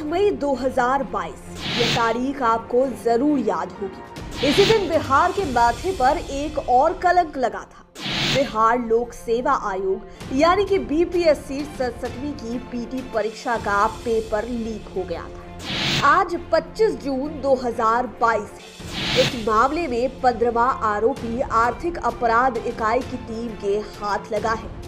8 मई 2022 ये तारीख आपको जरूर याद होगी। इसी दिन बिहार के माथे पर एक और कलंक लगा था। बिहार लोक सेवा आयोग यानी कि बीपीएससी 67वीं की पीटी परीक्षा का पेपर लीक हो गया था। आज 25 जून 2022 है। इस मामले में 15वां आरोपी आर्थिक अपराध इकाई की टीम के हाथ लगा है।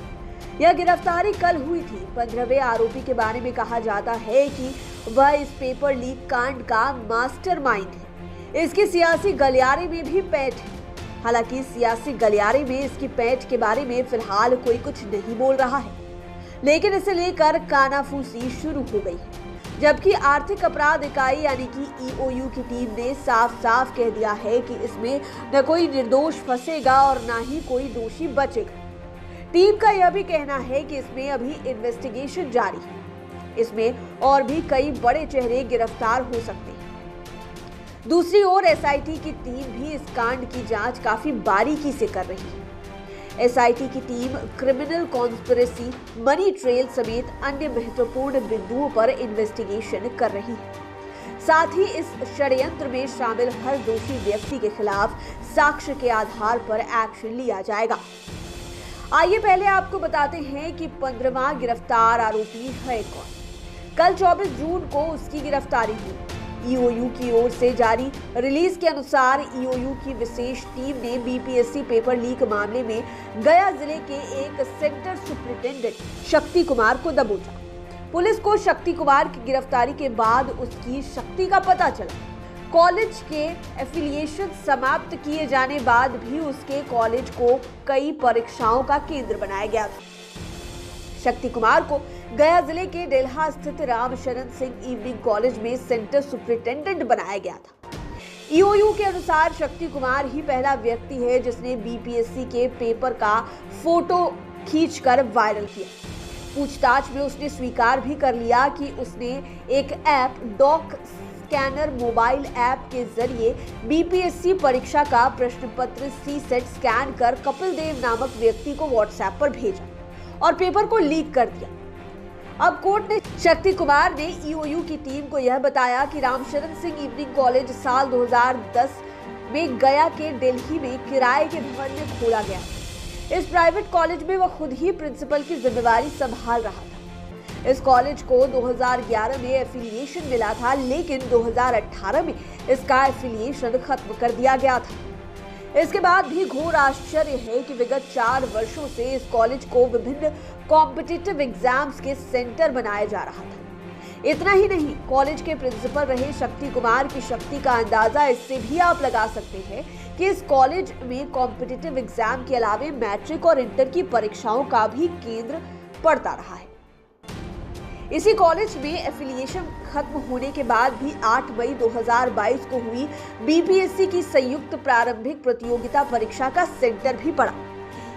यह गिरफ्तारी कल हुई थी। 15वें आरोपी के बारे में कहा जाता है कि वह इस पेपर लीक कांड का मास्टरमाइंड है। इसके सियासी गलियारे में भी पैठ है। हालांकि सियासी गलियारे में इसकी पैठ के बारे में फिलहाल कोई कुछ नहीं बोल रहा है, लेकिन इसे लेकर कानाफूसी शुरू हो गई है। जबकि आर्थिक अपराध इकाई यानी कि ईओयू की टीम ने साफ साफ कह दिया है कि इसमें न कोई निर्दोष फंसेगा और न ही कोई दोषी बचेगा। टीम का यह भी कहना है कि इसमें अभी इन्वेस्टिगेशन जारी है। इसमें और भी कई बड़े चेहरे गिरफ्तार हो सकते हैं। दूसरी ओर एसआईटी की टीम भी इस कांड की जांच काफी बारीकी से कर रही है। एसआईटी की team criminal conspiracy, money trail समेत अन्य महत्वपूर्ण बिंदुओं पर इन्वेस्टिगेशन कर रही है। साथ ही इस षड्यंत्र में शामिल हर दोषी व्यक्ति के खिलाफ साक्ष्य के आधार पर एक्शन लिया जाएगा। आइए पहले आपको बताते हैं कि 15वां गिरफ्तार आरोपी है कौन। कल 24 जून को उसकी गिरफ्तारी हुई। ईओयू की ओर से जारी रिलीज के अनुसार ईओयू की विशेष टीम ने बीपीएससी पेपर लीक मामले में गया जिले के एक सेंटर सुपरिटेंडेंट शक्ति कुमार को दबोचा। पुलिस को शक्ति कुमार की गिरफ्तारी के बाद उसकी शक्ति का पता चला। कॉलेज के एफिलिएशन समाप्त किए जाने बाद भी उसके कॉलेज को कई परीक्षाओं का केंद्र बनाया गया था। शक्ति कुमार को गया जिले के डेल्हा स्थित रामशरण सिंह इवनिंग कॉलेज में सेंटर सुपरिटेंडेंट बनाया गया था। ईओयू के अनुसार शक्ति कुमार ही पहला व्यक्ति है जिसने बीपीएससी के पेपर का फोटो खींचकर वायरल किया। पूछताछ में उसने स्वीकार भी कर लिया कि उसने एक app doc scanner mobile app के जरिए बीपीएससी परीक्षा का प्रश्न पत्र सी सेट स्कैन कर कपिल देव नामक व्यक्ति को व्हाट्सएप पर भेजा और पेपर को लीक कर दिया। अब कोर्ट ने शक्ति कुमार ने ईओयू की टीम को यह बताया कि रामशरण सिंह इवनिंग कॉलेज साल 2010 में गया के दिल्ली में किराए के भवन में खोला गया। इस प्राइवेट कॉलेज में वह खुद ही प्रिंसिपल की जिम्मेवारी संभाल रहा था। इस कॉलेज को 2011 में एफिलिएशन मिला था, लेकिन 2018 में इसका एफिलिएशन खत्म कर दिया गया था। इसके बाद भी घोर आश्चर्य है कि विगत 4 वर्षों से इस कॉलेज को विभिन्न कॉम्पिटिटिव एग्जाम्स के सेंटर बनाया जा रहा था। इतना ही नहीं, कॉलेज के प्रिंसिपल रहे शक्ति कुमार की शक्ति का अंदाजा इससे भी आप लगा सकते हैं कि इस कॉलेज में कॉम्पिटिटिव एग्जाम के अलावे मैट्रिक और इंटर की परीक्षाओं का भी केंद्र पड़ता रहा है। इसी कॉलेज में एफिलिएशन खत्म होने के बाद भी 8 मई 2022 को हुई बीपीएससी की संयुक्त प्रारंभिक प्रतियोगिता परीक्षा का सेंटर भी पड़ा।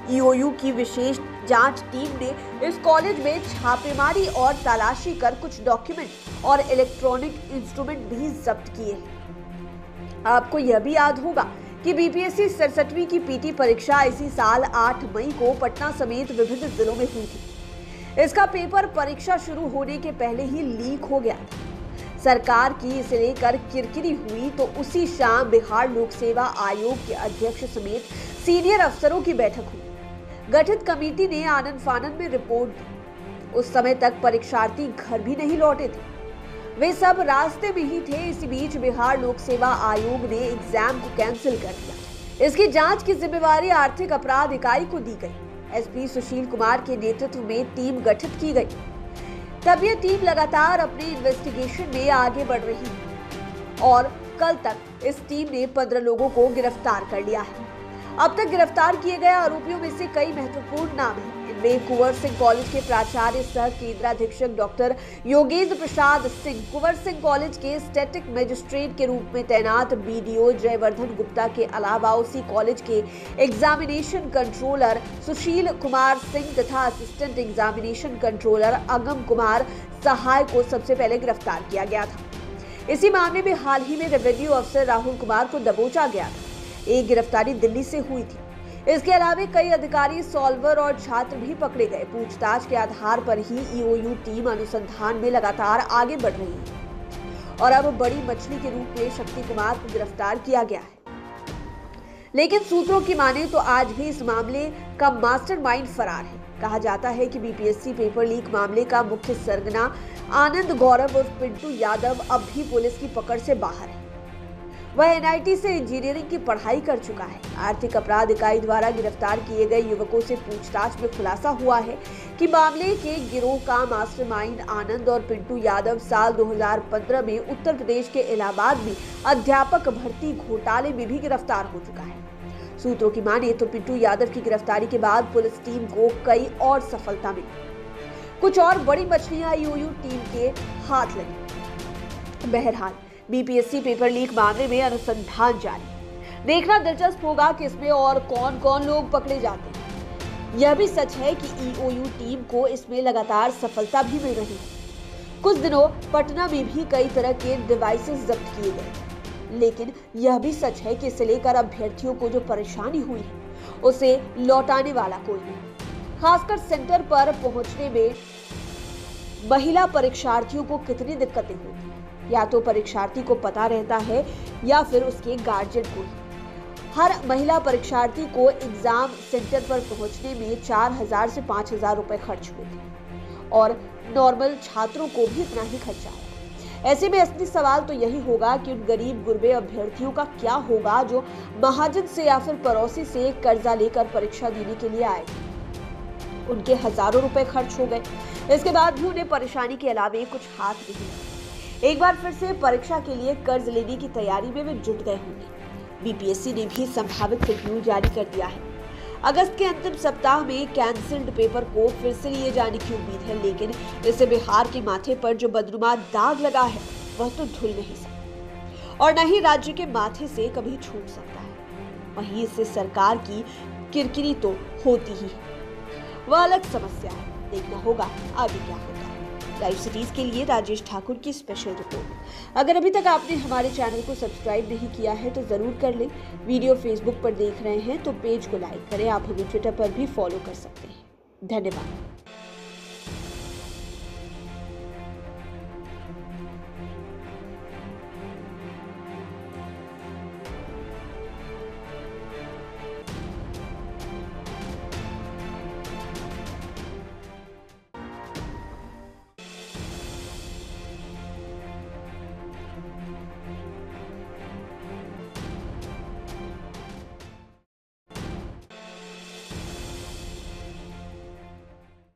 ईओयू की विशेष जांच टीम ने इस कॉलेज में छापेमारी और तलाशी कर कुछ डॉक्यूमेंट और इलेक्ट्रॉनिक इंस्ट्रूमेंट भी जब्त किए हैं। आपको यह भी याद होगा कि बीपीएससी 67वीं की पीटी परीक्षा इसी साल 8 मई को पटना समेत विभिन्न जिलों में हुई थी। इसका पेपर परीक्षा शुरू होने के पहले ही लीक हो गया था। सरकार की इसे लेकर किरकिरी हुई तो उसी शाम बिहार लोक सेवा आयोग के अध्यक्ष समेत सीनियर अफसरों की बैठक हुई। गठित कमेटी ने आनन फानन में रिपोर्ट दी। उस समय तक परीक्षार्थी घर भी नहीं लौटे थे, वे सब रास्ते में ही थे। इसी बीच बिहार लोक सेवा आयोग ने एग्जाम को कैंसिल कर दिया। इसकी जांच की जिम्मेवारी आर्थिक अपराध इकाई को दी गई। एसपी सुशील कुमार के नेतृत्व में टीम गठित की गई। तब यह टीम लगातार अपने इन्वेस्टिगेशन में आगे बढ़ रही है और कल तक इस टीम ने 15 लोगों को गिरफ्तार कर लिया है। अब तक गिरफ्तार किए गए आरोपियों में से कई महत्वपूर्ण नाम हैं। इनमें कुंवर सिंह कॉलेज के प्राचार्य सह केंद्राधीक्षक डॉक्टर योगेंद्र प्रसाद सिंह, कुंवर सिंह कॉलेज के स्टैटिक मजिस्ट्रेट के रूप में तैनात बीडीओ जयवर्धन गुप्ता के अलावा उसी कॉलेज के एग्जामिनेशन कंट्रोलर सुशील कुमार सिंह तथा असिस्टेंट एग्जामिनेशन कंट्रोलर अगम कुमार सहाय को सबसे पहले गिरफ्तार किया गया था। इसी मामले में हाल ही में रेवेन्यू अफसर राहुल कुमार को दबोचा गया था। एक गिरफ्तारी दिल्ली से हुई थी। इसके अलावा कई अधिकारी, सॉल्वर और छात्र भी पकड़े गए। पूछताछ के आधार पर ही ईओयू टीम अनुसंधान में लगातार आगे बढ़ रही है। और अब बड़ी मछली के रूप में शक्ति कुमार को गिरफ्तार किया गया है। लेकिन सूत्रों की माने तो आज भी इस मामले का मास्टरमाइंड फरार है। कहा जाता है कि बीपीएससी पेपर लीक मामले का मुख्य सरगना आनंद गौरव उर्फ पिंटू यादव अब भी पुलिस की पकड़ से बाहर है। वह एनआईटी से इंजीनियरिंग की पढ़ाई कर चुका है। आर्थिक अपराध इकाई द्वारा गिरफ्तार किए गए युवकों से पूछताछ में खुलासा हुआ है कि मामले के गिरोह का मास्टरमाइंड आनंद और पिंटू यादव साल 2015 में उत्तर प्रदेश के इलाहाबाद में अध्यापक भर्ती घोटाले में भी गिरफ्तार हो चुका है। सूत्रों की माने तो पिंटू यादव की गिरफ्तारी के बाद पुलिस टीम को कई और सफलता मिली। कुछ और बड़ी मछलियां ईओयू टीम के हाथ लगी। बहरहाल बीपीएससी पेपर लीक मामले में अनुसंधान जारी। देखना दिलचस्प होगा कि इसमें और कौन कौन लोग पकड़े जाते हैं। यह भी सच है कि ईओयू टीम को इसमें लगातार सफलता भी मिल रही है। कुछ दिनों पटना में भी कई तरह के डिवाइसेस जब्त किए गए। लेकिन यह भी सच है कि इसे लेकर अभ्यर्थियों को जो परेशानी हुई है उसे लौटाने वाला कोई नहीं। खासकर सेंटर पर पहुंचने में महिला परीक्षार्थियों को कितनी दिक्कतें होती हैं। या तो परीक्षार्थी को पता रहता है या फिर उसके गार्जियन को। हर महिला परीक्षार्थी को एग्जाम सेंटर पर पहुंचने में 4,000 से 5,000 रुपए खर्च हुए थे और नॉर्मल छात्रों को भी इतना ही खर्चा आया। ऐसे में असली सवाल तो यही होगा कि उन गरीब गुरबे अभ्यर्थियों का क्या होगा जो महाजन से या फिर पड़ोसी से कर्जा लेकर परीक्षा देने के लिए आए। उनके हजारों रुपए खर्च हो गए, इसके बाद भी उन्हें परेशानी के अलावे कुछ हाथ नहीं। एक बार फिर से परीक्षा के लिए कर्ज लेने की तैयारी में वे जुट गए होंगे। बीपीएससी ने भी संभावित शेड्यूल जारी कर दिया है। अगस्त के अंतिम सप्ताह में कैंसिल्ड पेपर को फिर से लिए जाने की उम्मीद है, लेकिन इससे बिहार के माथे पर जो बदनुमा दाग लगा है वह तो धुल नहीं सकता और न ही राज्य के माथे से कभी छूट सकता है। वहीं इससे सरकार की किरकिरी तो होती ही है, वह अलग समस्या है। देखना होगा आगे क्या होता है। लाइव सिटीज के लिए राजेश ठाकुर की स्पेशल रिपोर्ट। अगर अभी तक आपने हमारे चैनल को सब्सक्राइब नहीं किया है तो जरूर कर लें। वीडियो फेसबुक पर देख रहे हैं तो पेज को लाइक करें। आप हमें ट्विटर पर भी फॉलो कर सकते हैं। धन्यवाद।